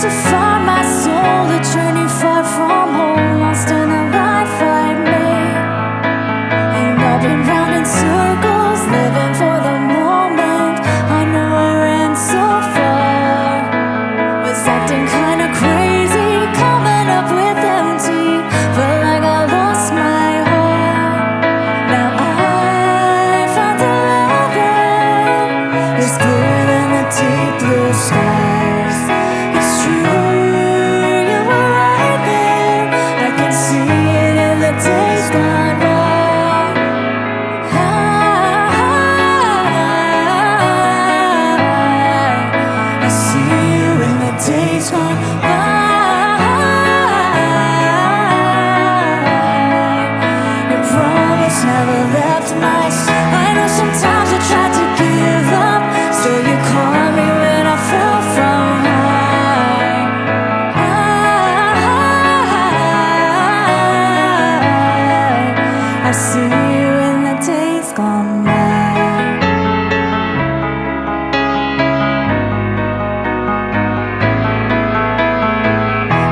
to find my soul, a journey far from home, lost in the life I made. And I've been round in circles, living for the moment. I know I ran so far, was acting kinda crazy, coming up with empty. Felt like I lost my heart. Now I found a love that is clearer than the deep blue skies. It's true, you were right there. I can see it in the days gone by. I see you in the days gone by. Your promise never left my side. I know sometimes I tried to give up, still you caught me when I fell from high. I see you in the days gone by.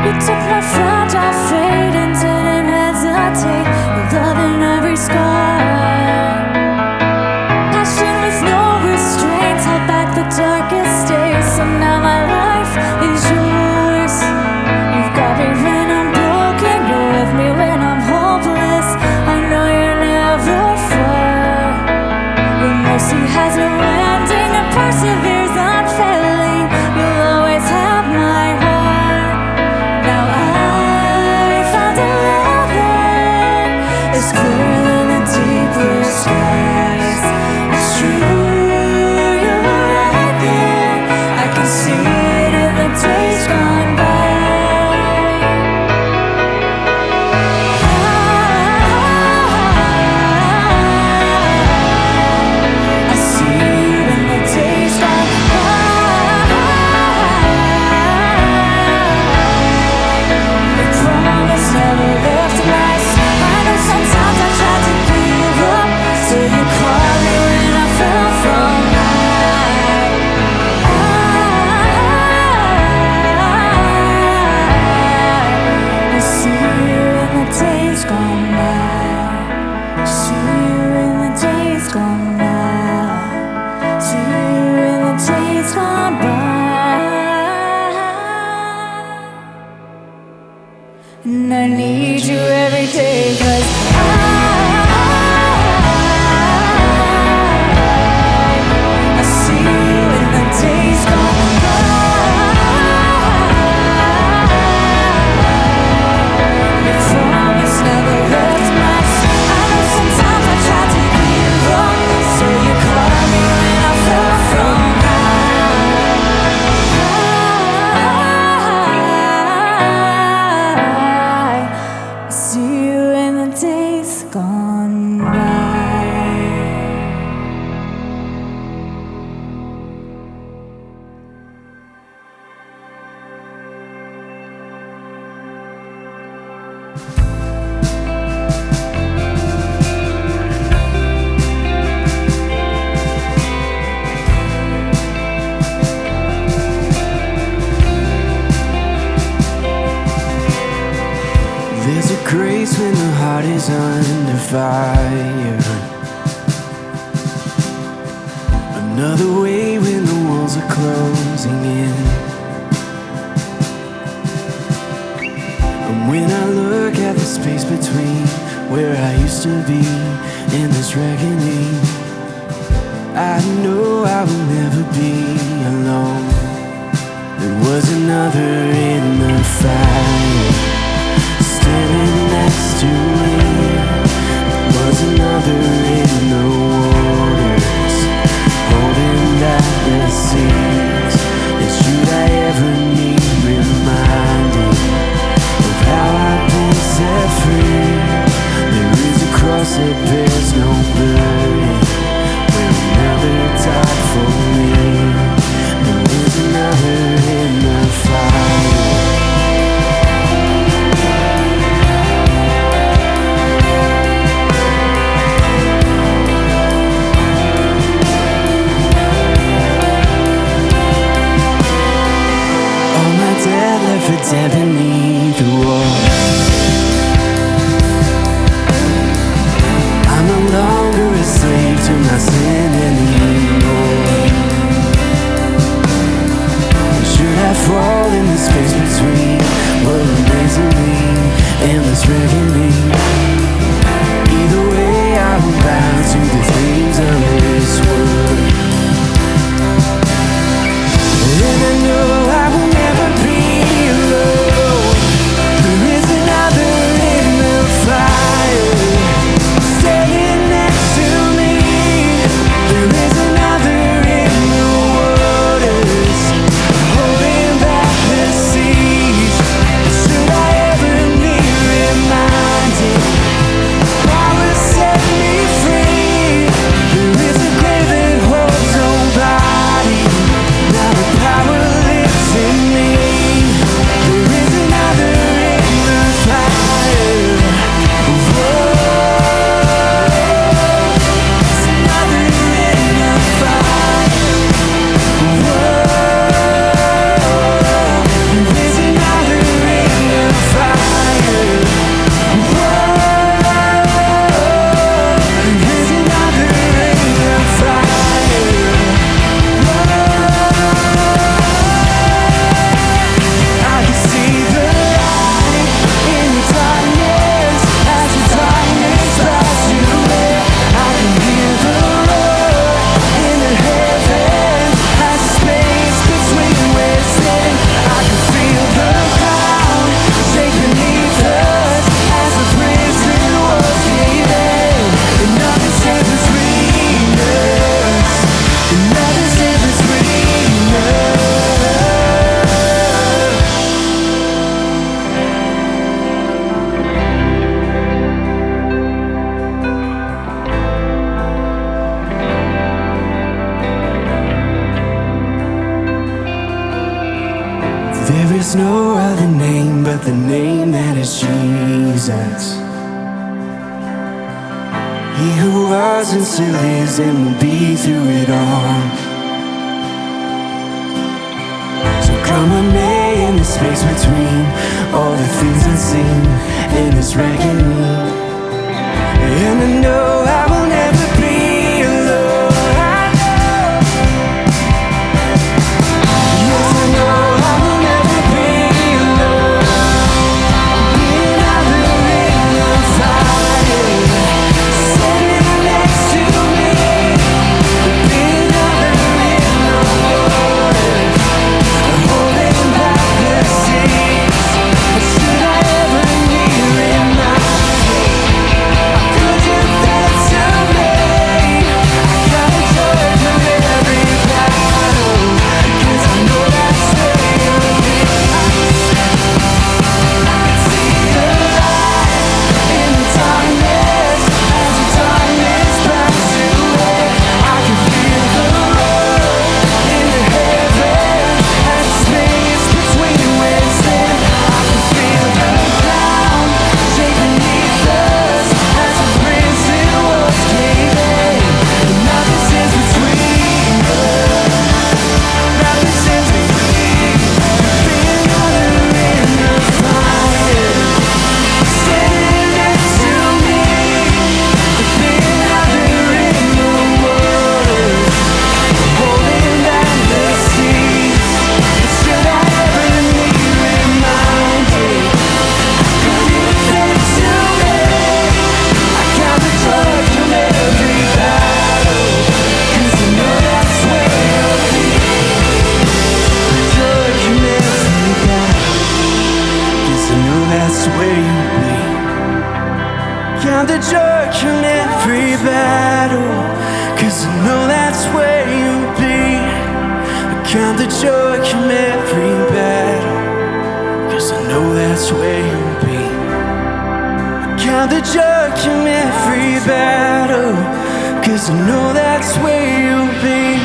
You took my fragile fate and didn't hesitate. Your love in every scar. Passion with no restraints held back the darkest days. So now my life is yours. You've got me when I'm broken, you're with me when I'm hopeless. I know you're never far. Your mercy has no ending and perseveres unfailing. You'll always have my heart. Now I found a love that is clearer than the deep blue skies. It's true, you were right there. I can see it in the days gone by. I see you in the days gone by. Your promise never left my side. I know sometimes I tried to give up, till you caught me when I fell from high. I see you in the days gone by. See you in the days gone by. See you in the days gone by. And I need you every day, 'cause I see you in the days gone by. Your promise never left my side. I know sometimes I tried to give up, so you caught me when I fell from high. I see you in the days gone by. There's a grace when the heart is under fire. Another way when the walls are closing in. And when I look at the space between where I used to be and this reckoning, I know I will never be alone. There was another in the fire, standing next to me. There was another in the waters, holding back the seas. And should I ever need reminding of how I've been set free, there is a cross that bears no burden, where another died for me. There is another in the fire. for dead beneath the wall. I'm no longer a slave to my sin anymore. Should I fall in the space between what remains of me and this reckoning? Either way, I will bow to the things of this world. And I know I will never be alone. There is another in the fire, standing next to me. There is another in the waters, holding back the seas. Should I ever be reminded, power set me free. There is a grave that holds nobody. Now the power lives in me. There is another in the fire. There's another in the fire. There is another in the fire. There's another in the fire. I can see the light in the darkness as the darkness passes away. I can hear the roar in the heavens as the space between we're standing. I can feel the ground shake beneath us as the prison walls cave in. And nothing stands between us. And nothing stands between us. There is no other name but the name that is Jesus. He who was and still is and will be through it all. So come on me in the space between all the things unseen and this reckoning. And I know I will never be alone. Yes, I know I will never be alone. Another in the fire, standing next to me. Another in the waters, holding back the seas. Should I ever need reminding? Could you feel to me? I got a joy from every battle, 'cause I know that's where you'll be. I can see the light in the darkness as the darkness passes away. I can feel the roar in the heavens as the space between we're standing. I can feel the ground shake beneath us as the prison walls cave in. And nothing stands between us. Nothing stands between us. Another in the fire, standing next to me. Another in the waters, holding back the seas. Should I ever need reminding? Could you feel to me? I got the joy from every battle, 'cause I know that's where you'll be. The joy from every battle, 'cause I know that's where you'll be. Count the joy from every battle, 'cause I know that's where you'll be. Count the joy from every battle, 'cause I know that's where you'll be. Count the joy from every battle, 'cause I know that's where you'll be.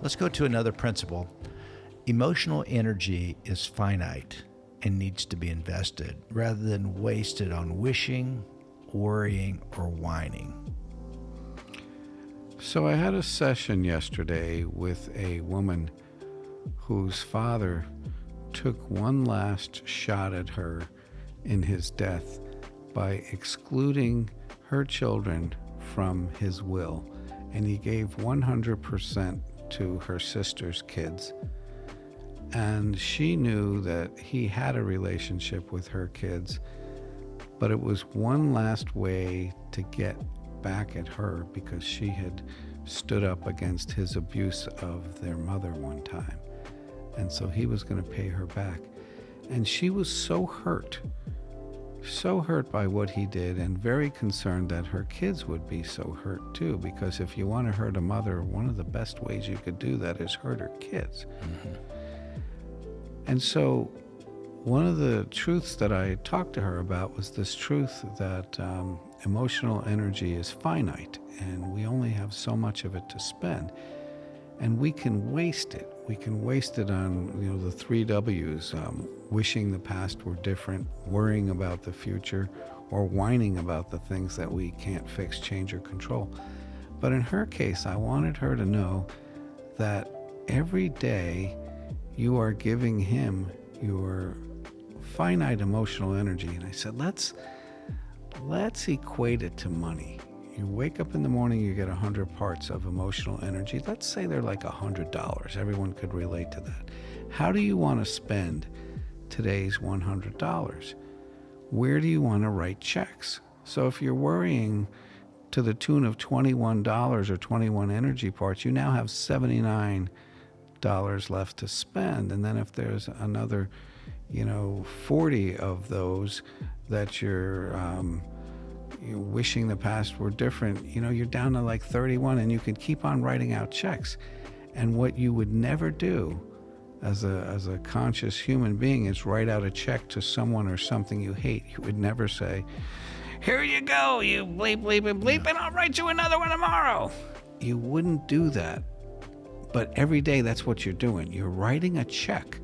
Let's go to another principle. Emotional energy is finite and needs to be invested rather than wasted on wishing, worrying, or whining. So I had a session yesterday with a woman whose father took one last shot at her in his death by excluding her children from his will, and he gave 100% to her sister's kids. And she knew that he had a relationship with her kids, but it was one last way to get back at her because she had stood up against his abuse of their mother one time. And so he was going to pay her back. And she was so hurt by what he did, and very concerned that her kids would be so hurt too, because if you want to hurt a mother, one of the best ways you could do that is hurt her kids. Mm-hmm. And so one of the truths that I talked to her about was this truth that emotional energy is finite, and we only have so much of it to spend. And we can waste it. We can waste it on, the 3 W's, wishing the past were different, worrying about the future, or whining about the things that we can't fix, change, or control. But in her case, I wanted her to know that every day you are giving him your finite emotional energy. And I said, let's equate it to money. You wake up in the morning, you get 100 parts of emotional energy. Let's say they're like $100. Everyone could relate to that. How do you want to spend today's $100? Where do you want to write checks? So if you're worrying to the tune of $21 or 21 energy parts, you now have $79 left to spend. And then if there's another, 40 of those that you're wishing the past were different, you're down to like 31, and you can keep on writing out checks. And what you would never do as a conscious human being is write out a check to someone or something you hate. You would never say, "Here you go, you bleep, bleep, and bleep, and I'll write you another one tomorrow." You wouldn't do that. But every day, that's what you're doing. You're writing a check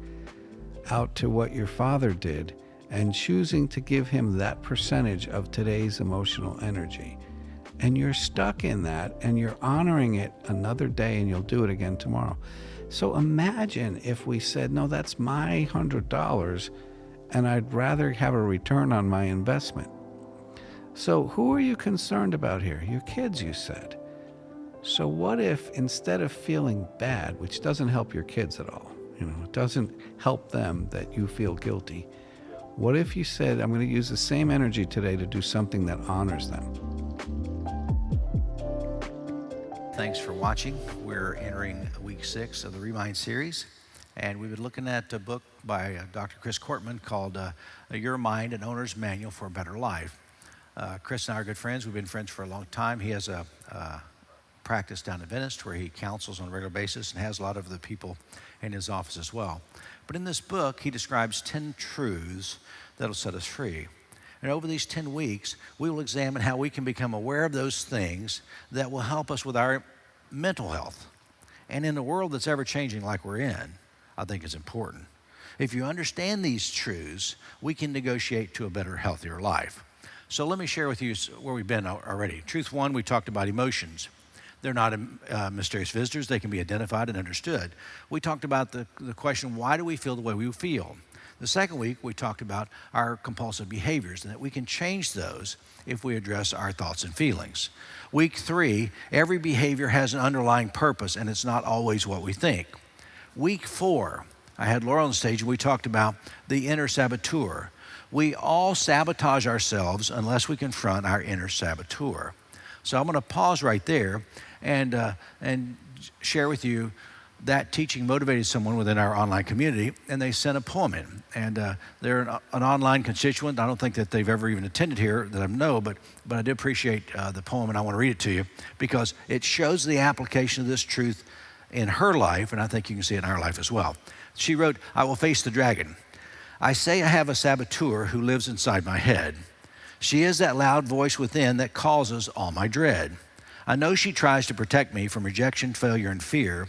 out to what your father did and choosing to give him that percentage of today's emotional energy. And you're stuck in that, and you're honoring it another day, and you'll do it again tomorrow. So imagine if we said, no, that's my $100, and I'd rather have a return on my investment. So who are you concerned about here? Your kids, you said. So what if, instead of feeling bad, which doesn't help your kids at all, it doesn't help them that you feel guilty, what if you said, I'm going to use the same energy today to do something that honors them? Thanks for watching. We're entering week 6 of the Remind series, and we've been looking at a book by Dr. Chris Kortman called Your Mind, an Owner's Manual for a Better Life. Chris and I are good friends. We've been friends for a long time. He has a practice down in Venice where he counsels on a regular basis and has a lot of the people in his office as well. But in this book, he describes 10 truths that'll set us free. And over these 10 weeks, we will examine how we can become aware of those things that will help us with our mental health. And in a world that's ever changing like we're in, I think it's important. If you understand these truths, we can negotiate to a better, healthier life. So let me share with you where we've been already. Truth 1, we talked about emotions. They're not mysterious visitors. They can be identified and understood. We talked about the question, why do we feel the way we feel? The second week, we talked about our compulsive behaviors and that we can change those if we address our thoughts and feelings. Week 3, every behavior has an underlying purpose, and it's not always what we think. Week 4, I had Laura on stage, and we talked about the inner saboteur. We all sabotage ourselves unless we confront our inner saboteur. So I'm going to pause right there and share with you that teaching motivated someone within our online community, and they sent a poem in. And they're an online constituent. I don't think that they've ever even attended here that I know, but I did appreciate the poem, and I want to read it to you because it shows the application of this truth in her life, and I think you can see it in our life as well. She wrote, "I will face the dragon. I say I have a saboteur who lives inside my head. She is that loud voice within that causes all my dread. I know she tries to protect me from rejection, failure, and fear.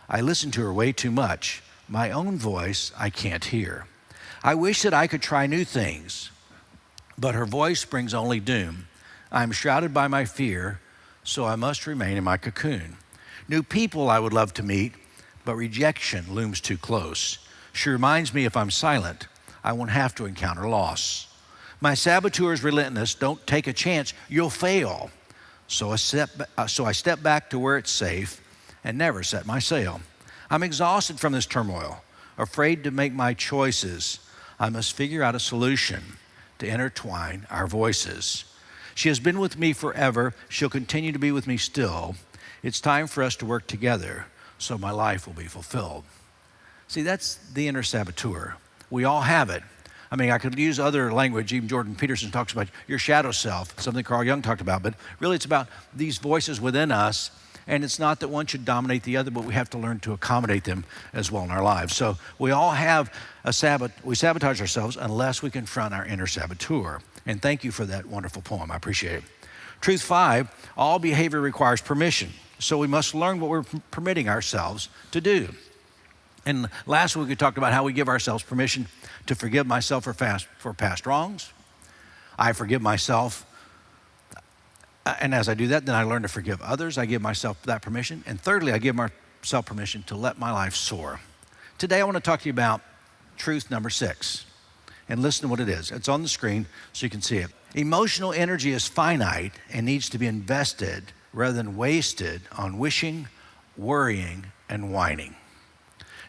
I listen to her way too much. My own voice I can't hear. I wish that I could try new things, but her voice brings only doom. I am shrouded by my fear, so I must remain in my cocoon. New people I would love to meet, but rejection looms too close. She reminds me if I'm silent, I won't have to encounter loss. My saboteur's relentless, don't take a chance, you'll fail. So I step back to where it's safe and never set my sail. I'm exhausted from this turmoil, afraid to make my choices. I must figure out a solution to intertwine our voices. She has been with me forever. She'll continue to be with me still. It's time for us to work together so my life will be fulfilled. See, that's the inner saboteur. We all have it. I mean, I could use other language. Even Jordan Peterson talks about your shadow self, something Carl Jung talked about. But really, it's about these voices within us. And it's not that one should dominate the other, but we have to learn to accommodate them as well in our lives. So we all have we sabotage ourselves unless we confront our inner saboteur. And thank you for that wonderful poem. I appreciate it. Truth 5, all behavior requires permission. So we must learn what we're permitting ourselves to do. And last week we talked about how we give ourselves permission to forgive myself for past wrongs. I forgive myself. And as I do that, then I learn to forgive others. I give myself that permission. And thirdly, I give myself permission to let my life soar. Today, I want to talk to you about truth number 6. And listen to what it is. It's on the screen so you can see it. Emotional energy is finite and needs to be invested rather than wasted on wishing, worrying, and whining.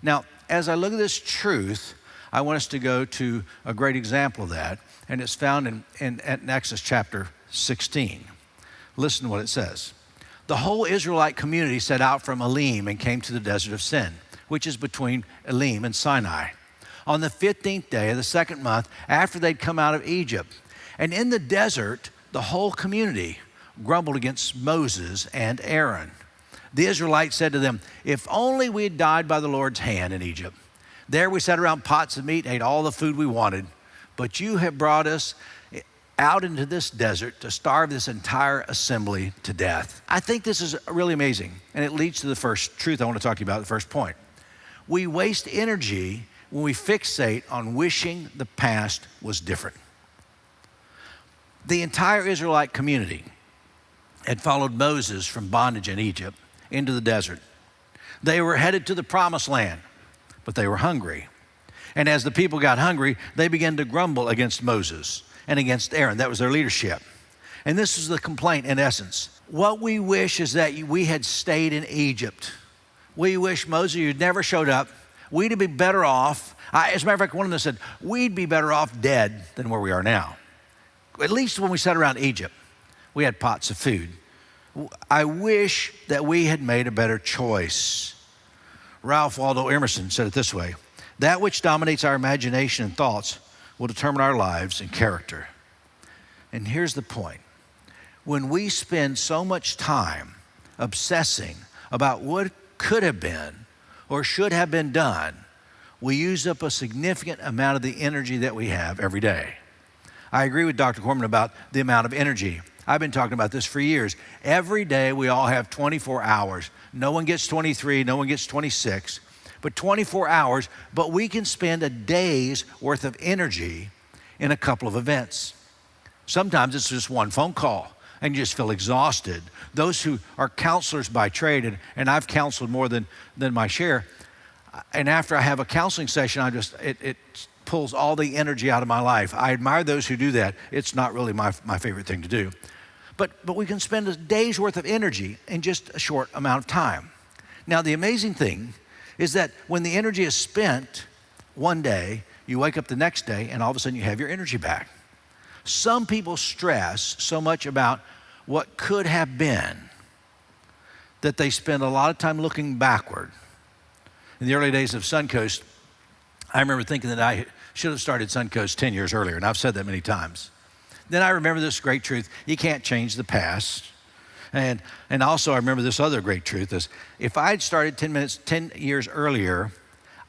Now, as I look at this truth, I want us to go to a great example of that. And it's found in Exodus chapter 16. Listen to what it says. The whole Israelite community set out from Elim and came to the desert of Sin, which is between Elim and Sinai, on the 15th day of the second month after they'd come out of Egypt. And in the desert, the whole community grumbled against Moses and Aaron. The Israelites said to them, if only we had died by the Lord's hand in Egypt. There we sat around pots of meat, ate all the food we wanted, but you have brought us out into this desert to starve this entire assembly to death. I think this is really amazing, and it leads to the first truth I want to talk to you about, the first point. We waste energy when we fixate on wishing the past was different. The entire Israelite community had followed Moses from bondage in Egypt into the desert. They were headed to the promised land, but they were hungry. And as the people got hungry, they began to grumble against Moses and against Aaron. That was their leadership. And this is the complaint in essence. What we wish is that we had stayed in Egypt. We wish, Moses, you'd never showed up. We'd be better off. As a matter of fact, one of them said, we'd be better off dead than where we are now. At least when we sat around Egypt, we had pots of food. I wish that we had made a better choice. Ralph Waldo Emerson said it this way, that which dominates our imagination and thoughts will determine our lives and character. And here's the point. When we spend so much time obsessing about what could have been or should have been done, we use up a significant amount of the energy that we have every day. I agree with Dr. Corman about the amount of energy. I've been talking about this for years. Every day we all have 24 hours. No one gets 23, no one gets 26. But 24 hours, but we can spend a day's worth of energy in a couple of events. Sometimes it's just one phone call and you just feel exhausted. Those who are counselors by trade, and I've counseled more than my share, and after I have a counseling session, it pulls all the energy out of my life. I admire those who do that. It's not really my favorite thing to do. But we can spend a day's worth of energy in just a short amount of time. Now, the amazing thing is that when the energy is spent one day, you wake up the next day and all of a sudden you have your energy back. Some people stress so much about what could have been that they spend a lot of time looking backward. In the early days of Suncoast, I remember thinking that I should have started Suncoast 10 years earlier, and I've said that many times. Then I remember this great truth, you can't change the past. And also I remember this other great truth is if I'd started 10 years earlier,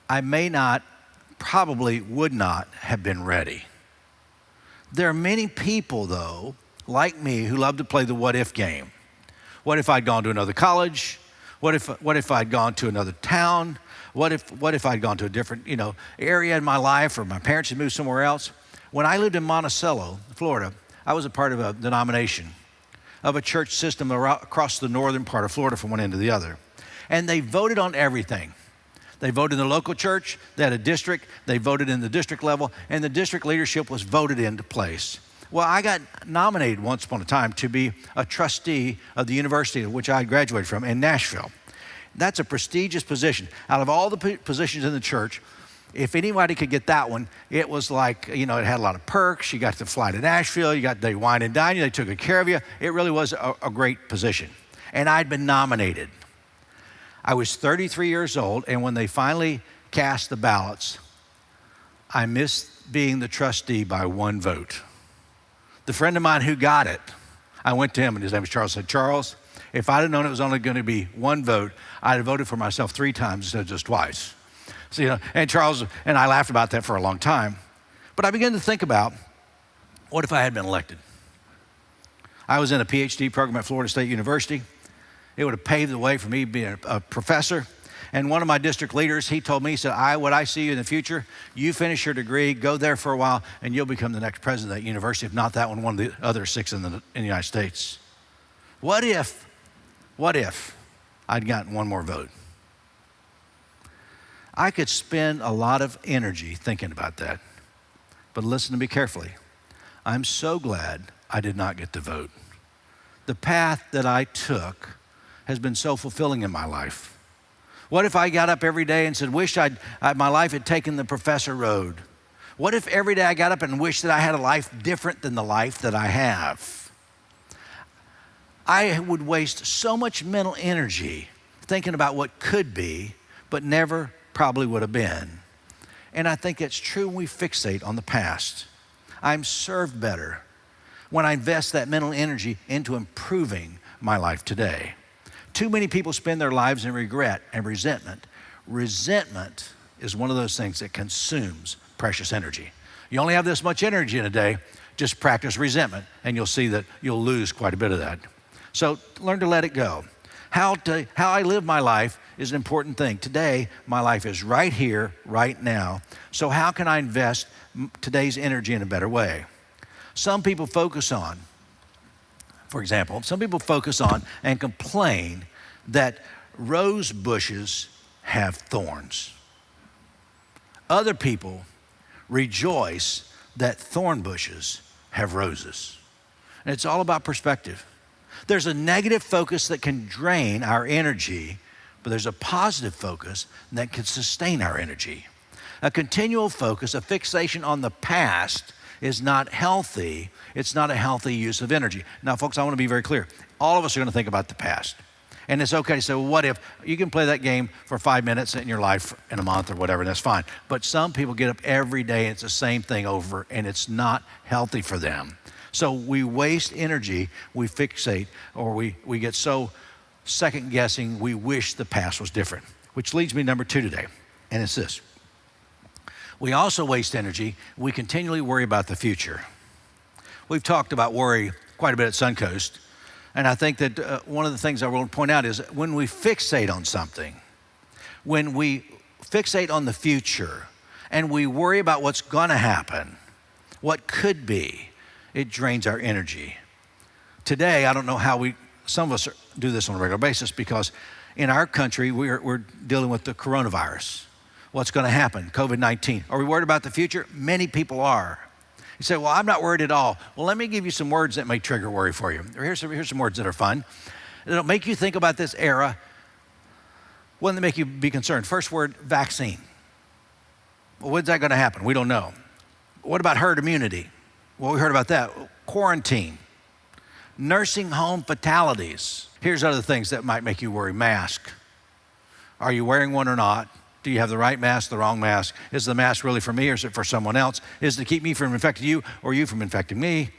I probably would not have been ready. There are many people though, like me, who love to play the what if game. What if I'd gone to another college? What if I'd gone to another town? What if I'd gone to a different, area in my life, or my parents had moved somewhere else? When I lived in Monticello, Florida, I was a part of a denomination of a church system across the northern part of Florida from one end to the other. And they voted on everything. They voted in the local church, they had a district, they voted in the district level, and the district leadership was voted into place. Well, I got nominated once upon a time to be a trustee of the university which I graduated from in Nashville. That's a prestigious position. Out of all the positions in the church, if anybody could get that one, it was like, it had a lot of perks. You got to fly to Nashville, they wine and dine you, they took good care of you. It really was a great position. And I'd been nominated. I was 33 years old, and when they finally cast the ballots, I missed being the trustee by one vote. The friend of mine who got it, I went to him, and his name was Charles. I said, Charles, if I'd have known it was only going to be one vote, I'd have voted for myself 3 times instead of just twice. So, and Charles and I laughed about that for a long time. But I began to think about, what if I had been elected? I was in a PhD program at Florida State University. It would have paved the way for me being a professor. And one of my district leaders, he told me, he said, what I see you in the future, you finish your degree, go there for a while, and you'll become the next president of that university, if not that one of the other 6 in the United States. What if I'd gotten one more vote? I could spend a lot of energy thinking about that. But listen to me carefully. I'm so glad I did not get to vote. The path that I took has been so fulfilling in my life. What if I got up every day and said, wish my life had taken the professor road? What if every day I got up and wished that I had a life different than the life that I have? I would waste so much mental energy thinking about what could be, but never probably would have been. And I think it's true when we fixate on the past. I'm served better when I invest that mental energy into improving my life today. Too many people spend their lives in regret and resentment. Resentment is one of those things that consumes precious energy. You only have this much energy in a day, just practice resentment, and you'll see that you'll lose quite a bit of that. So learn to let it go. How I live my life is an important thing. Today, my life is right here, right now. So how can I invest today's energy in a better way? Some people focus on and complain that rose bushes have thorns. Other people rejoice that thorn bushes have roses. And it's all about perspective. There's a negative focus that can drain our energy, but there's a positive focus that can sustain our energy. A continual focus, a fixation on the past is not healthy. It's not a healthy use of energy. Now, folks, I want to be very clear. All of us are going to think about the past. And it's okay to say, well, what if? You can play that game for 5 minutes in your life in a month or whatever, and that's fine. But some people get up every day and it's the same thing over, and it's not healthy for them. So we waste energy, we fixate, or we get so second guessing, we wish the past was different. Which leads me to number 2 today, and it's this. We also waste energy. We continually worry about the future. We've talked about worry quite a bit at Suncoast, and I think that one of the things I want to point out is when we fixate on something, when we fixate on the future, and we worry about what's going to happen, what could be, it drains our energy. Today, I don't know how some of us do this on a regular basis, because in our country, we're dealing with the coronavirus. What's going to happen? COVID-19. Are we worried about the future? Many people are. You say, well, I'm not worried at all. Well, let me give you some words that may trigger worry for you. Here's some words that are fun. It'll make you think about this era. One that make you be concerned. First word, vaccine. Well, when's that going to happen? We don't know. What about herd immunity? Well, we heard about that. Quarantine. Nursing home fatalities. Here's other things that might make you worry. Mask. Are you wearing one or not? Do you have the right mask, the wrong mask? Is the mask really for me, or is it for someone else? Is it to keep me from infecting you, or you from infecting me?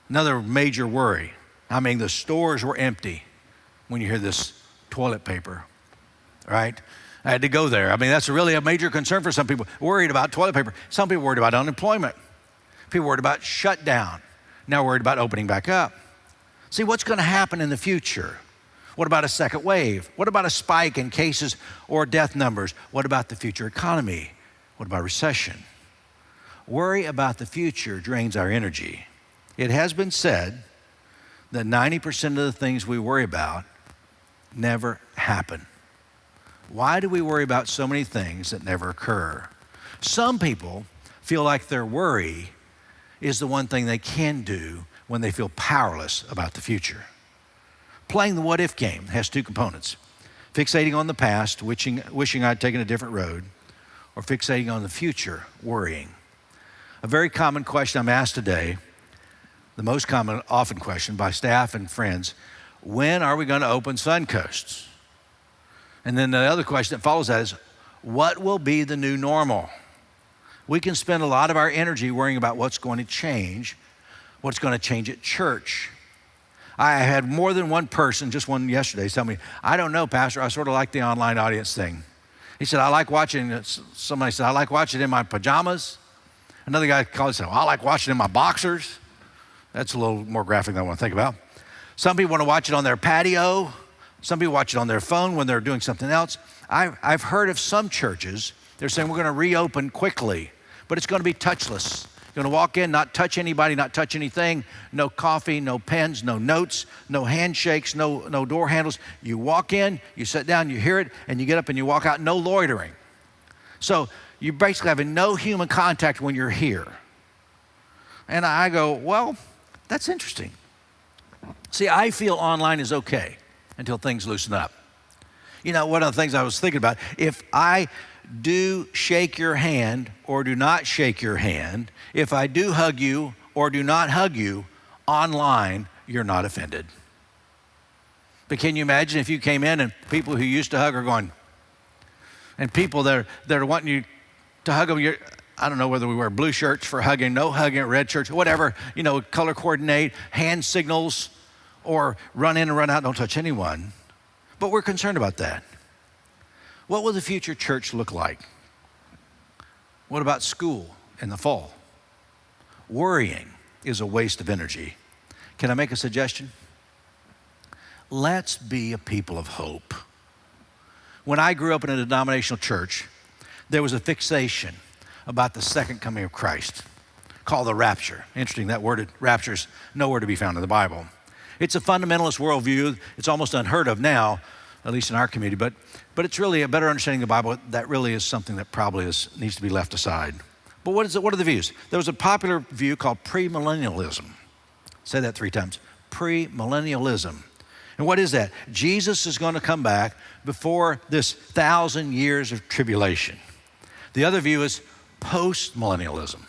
Another major worry. I mean, the stores were empty when you hear this toilet paper, right? I had to go there. I mean, that's really a major concern for some people. Worried about toilet paper. Some people worried about unemployment. People worried about shutdown. Now worried about opening back up. See, what's going to happen in the future? What about a second wave? What about a spike in cases or death numbers? What about the future economy? What about recession? Worry about the future drains our energy. It has been said that 90% of the things we worry about never happen. Why do we worry about so many things that never occur? Some people feel like their worry is the one thing they can do when they feel powerless about the future. Playing the what-if game has two components: fixating on the past, wishing I'd taken a different road, or fixating on the future, worrying. A very common question I'm asked today, the most common, often question by staff and friends: when are we going to open Suncoast? And then the other question that follows that is, what will be the new normal? We can spend a lot of our energy worrying about what's going to change at church. I had more than one person, just one yesterday, tell me, I don't know, Pastor, I sort of like the online audience thing. He said, somebody said, I like watching it in my pajamas. Another guy called and said, well, I like watching it in my boxers. That's a little more graphic than I want to think about. Some people want to watch it on their patio. Some people watch it on their phone when they're doing something else. I've heard of some churches, they're saying we're going to reopen quickly, but it's going to be touchless. You're going to walk in, not touch anybody, not touch anything, no coffee, no pens, no notes, no handshakes, no door handles. You walk in, you sit down, you hear it, and you get up and you walk out, no loitering. So you're basically having no human contact when you're here. And I go, well, that's interesting. See, I feel online is okay until things loosen up. You know, one of the things I was thinking about, if I do shake your hand or do not shake your hand, if I do hug you or do not hug you, online, you're not offended. But can you imagine if you came in and people who used to hug are going, and people that are wanting you to hug them, I don't know whether we wear blue shirts for hugging, no hugging, red shirts, whatever, color coordinate, hand signals, or run in and run out, don't touch anyone. But we're concerned about that. What will the future church look like? What about school in the fall? Worrying is a waste of energy. Can I make a suggestion? Let's be a people of hope. When I grew up in a denominational church, there was a fixation about the second coming of Christ called the rapture. Interesting, that word rapture is nowhere to be found in the Bible. It's a fundamentalist worldview. It's almost unheard of now, at least in our community, but it's really a better understanding of the Bible. That really is something that probably needs to be left aside. But what are the views? There was a popular view called premillennialism. Say that 3 times. Premillennialism. And what is that? Jesus is going to come back before this 1,000 years of tribulation. The other view is post-millennialism.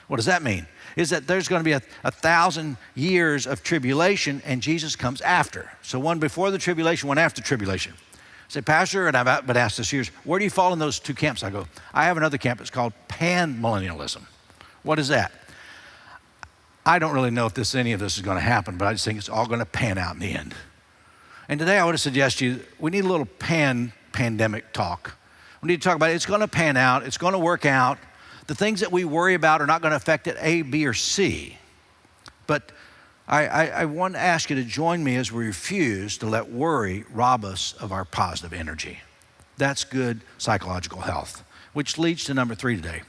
What does that mean? Is that there's going to be a 1,000 years of tribulation and Jesus comes after. So one before the tribulation, one after tribulation. I say, Pastor, and I've been asked this years, where do you fall in those two camps? I go, I have another camp. It's called pan-millennialism. What is that? I don't really know if any of this is going to happen, but I just think it's all going to pan out in the end. And today I want to suggest to you, we need a little pandemic talk. We need to talk about it. It's going to pan out. It's going to work out. The things that we worry about are not going to affect it A, B, or C. But I want to ask you to join me as we refuse to let worry rob us of our positive energy. That's good psychological health, which leads to number 3 today.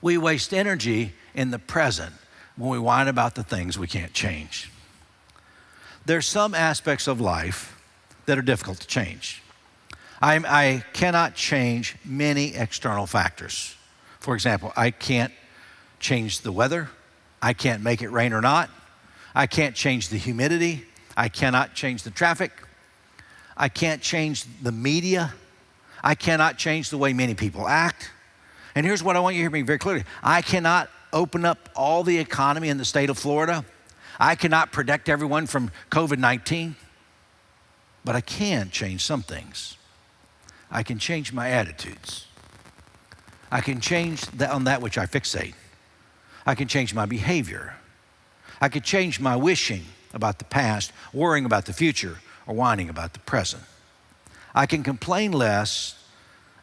We waste energy in the present when we whine about the things we can't change. There's some aspects of life that are difficult to change. I cannot change many external factors. For example, I can't change the weather. I can't make it rain or not. I can't change the humidity. I cannot change the traffic. I can't change the media. I cannot change the way many people act. And here's what I want you to hear me very clearly. I cannot open up all the economy in the state of Florida. I cannot protect everyone from COVID-19. But I can change some things. I can change my attitudes. I can change on that which I fixate. I can change my behavior. I could change my wishing about the past, worrying about the future, or whining about the present. I can complain less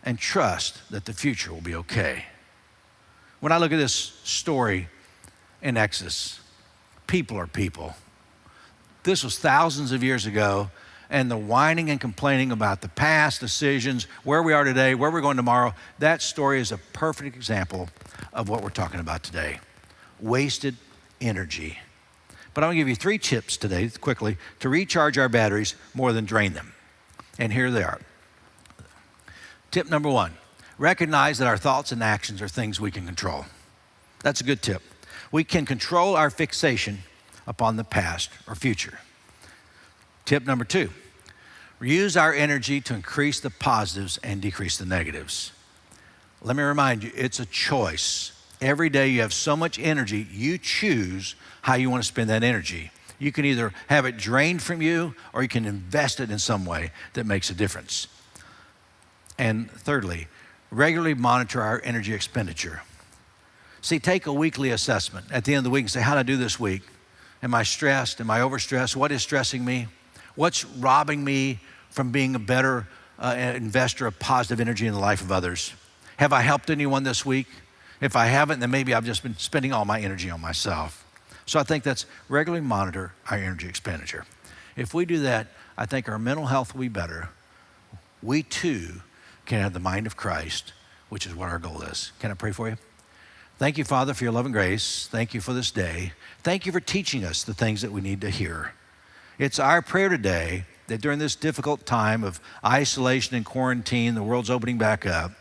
and trust that the future will be okay. When I look at this story in Exodus, people are people. This was thousands of years ago, and the whining and complaining about the past decisions, where we are today, where we're going tomorrow, that story is a perfect example of what we're talking about today. Wasted energy. But I'm going to give you 3 tips today, quickly, to recharge our batteries more than drain them. And here they are. Tip number 1, recognize that our thoughts and actions are things we can control. That's a good tip. We can control our fixation upon the past or future. Tip number 2, use our energy to increase the positives and decrease the negatives. Let me remind you, it's a choice. Every day you have so much energy, you choose how you want to spend that energy. You can either have it drained from you or you can invest it in some way that makes a difference. And thirdly, regularly monitor our energy expenditure. See, take a weekly assessment at the end of the week and say, how did I do this week? Am I stressed? Am I overstressed? What is stressing me? What's robbing me from being a better investor of positive energy in the life of others? Have I helped anyone this week? If I haven't, then maybe I've just been spending all my energy on myself. So I think that's regularly monitor our energy expenditure. If we do that, I think our mental health will be better. We too can have the mind of Christ, which is what our goal is. Can I pray for you? Thank you, Father, for your love and grace. Thank you for this day. Thank you for teaching us the things that we need to hear. It's our prayer today that during this difficult time of isolation and quarantine, the world's opening back up,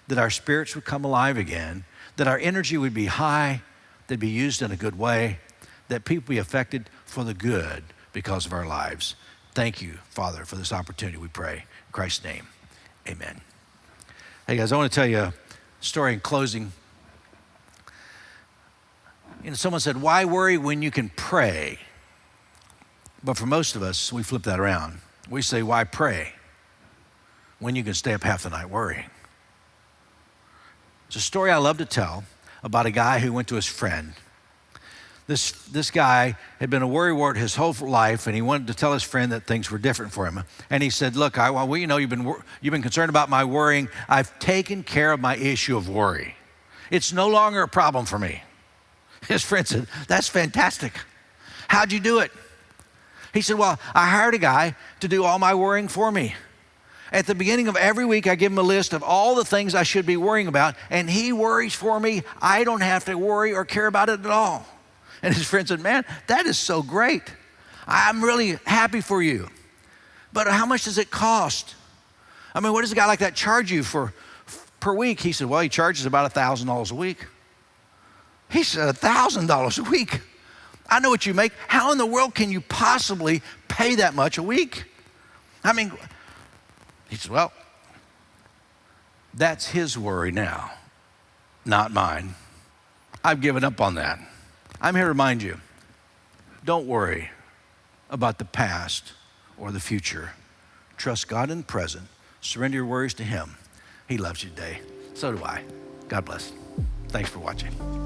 that our spirits would come alive again, that our energy would be high, that'd be used in a good way, that people be affected for the good because of our lives. Thank you, Father, for this opportunity, we pray. In Christ's name, amen. Hey guys, I want to tell you a story in closing. Someone said, why worry when you can pray? But for most of us, we flip that around. We say, why pray when you can stay up half the night worrying? It's a story I love to tell about a guy who went to his friend. This guy had been a worrywart his whole life, and he wanted to tell his friend that things were different for him. And he said, look, you've been concerned about my worrying. I've taken care of my issue of worry. It's no longer a problem for me. His friend said, that's fantastic. How'd you do it? He said, well, I hired a guy to do all my worrying for me. At the beginning of every week, I give him a list of all the things I should be worrying about, and he worries for me. I don't have to worry or care about it at all. And his friend said, man, that is so great. I'm really happy for you. But how much does it cost? I mean, what does a guy like that charge you for per week? He said, well, he charges about $1,000 a week. He said, $1,000 a week? I know what you make. How in the world can you possibly pay that much a week? I mean, he said, well, that's his worry now, not mine. I've given up on that. I'm here to remind you, don't worry about the past or the future. Trust God in the present. Surrender your worries to Him. He loves you today. So do I. God bless. Thanks for watching.